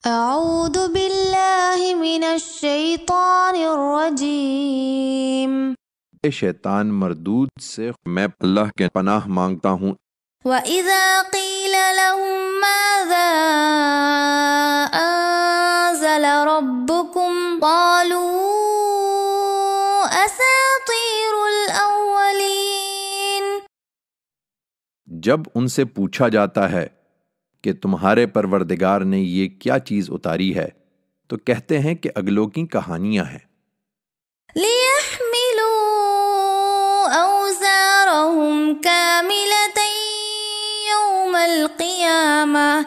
اعوذ باللہ من الشیطان الرجیم، شیطان مردود سے میں اللہ کے پناہ مانگتا ہوں۔ وَإِذَا قِيلَ لَهُم مَّاذَا أَنزَلَ رَبُّكُمْ قَالُوا أَسَاطِيرُ الْأَوَّلِينَ۔ جب ان سے پوچھا جاتا ہے کہ تمہارے پروردگار نے یہ کیا چیز اتاری ہے تو کہتے ہیں کہ اگلوں کی کہانیاں ہیں۔ لِيَحْمِلُوا أَوْزَارَهُمْ كَامِلَةً يَوْمَ الْقِيَامَةِ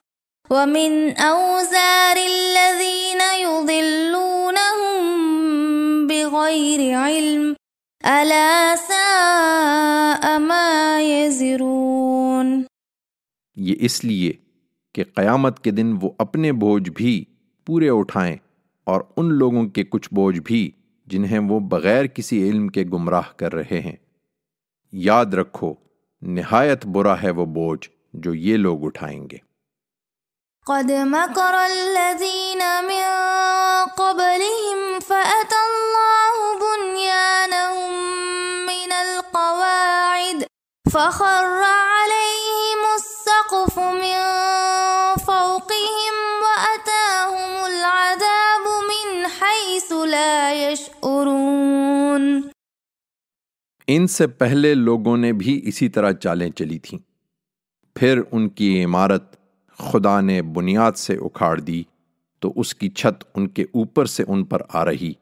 وَمِنْ أَوْزَارِ الَّذِينَ يُضِلُّونَهُم بِغَيْرِ عِلْمٍ أَلَا سَاءَ مَا يَزِرُونَ۔ یہ اس لیے کہ قیامت کے دن وہ اپنے بوجھ بھی پورے اٹھائیں اور ان لوگوں کے کچھ بوجھ بھی جنہیں وہ بغیر کسی علم کے گمراہ کر رہے ہیں۔ یاد رکھو نہایت برا ہے وہ بوجھ جو یہ لوگ اٹھائیں گے۔ قد مکر الذین من قبلهم فأتى الله بنيانهم من القواعد فخر عليهم السقف من فوقهم وأتاهم العذاب من حيث لا يشعرون۔ ان سے پہلے لوگوں نے بھی اسی طرح چالیں چلی تھیں، پھر ان کی عمارت خدا نے بنیاد سے اکھاڑ دی تو اس کی چھت ان کے اوپر سے ان پر آ رہی،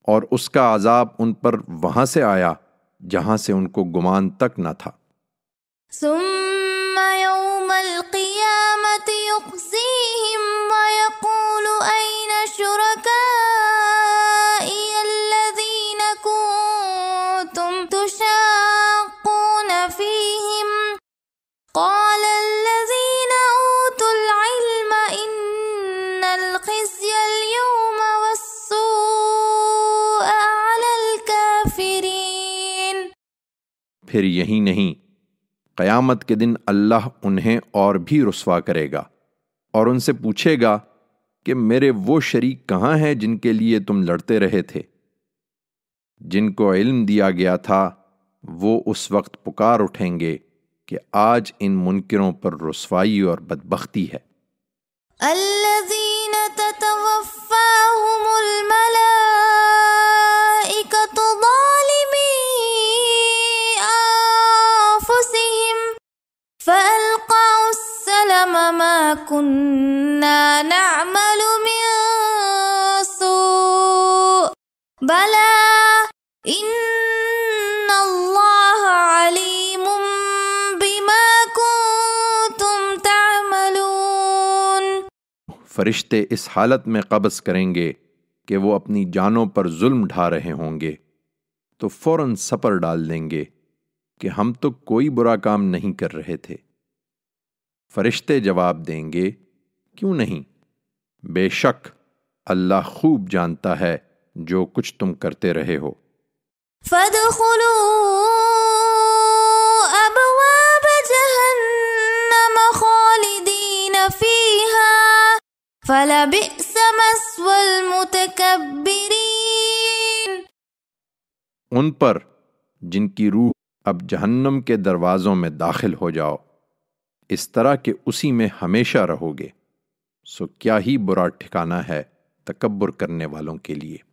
اور اس کا عذاب ان پر وہاں سے آیا جہاں سے ان کو گمان تک نہ تھا۔ ثم يوم القيامة يخزيهم ويقول أين شركائي الذين كنتم تشاقون فيهم قال الذين أوتوا العلم إن الخزي اليوم والسوء على الكافرين۔ پھر یہی نہیں، قیامت کے دن اللہ انہیں اور بھی رسوا کرے گا اور ان سے پوچھے گا کہ میرے وہ شریک کہاں ہیں جن کے لیے تم لڑتے رہے تھے؟ جن کو علم دیا گیا تھا وہ اس وقت پکار اٹھیں گے کہ آج ان منکروں پر رسوائی اور بدبختی ہے۔ الذين تتوفاهم الملائكة ظالمي أنفسهم فألقوا السلم ما كنا نعمل من سوء بلى إن الله عليم بما كنتم تعملون۔ فرشتے اس حالت میں قبض کریں گے کہ وہ اپنی جانوں پر ظلم ڈھا رہے ہوں گے تو فوراً سپر ڈال دیں گے کہ ہم تو کوئی برا کام نہیں کر رہے تھے۔ فرشتے جواب دیں گے کیوں نہیں، بے شک اللہ خوب جانتا ہے جو کچھ تم کرتے رہے ہو۔ فادخلوا أبواب جهنم خالدين فيها فلبئس مثوى المتكبرين۔ ان پر جن کی روح اب جہنم کے دروازوں میں داخل ہو جاؤ، اس طرح کہ اسی میں ہمیشہ رہو گے، سو کیا ہی برا ٹھکانہ ہے تکبر کرنے والوں کے لیے۔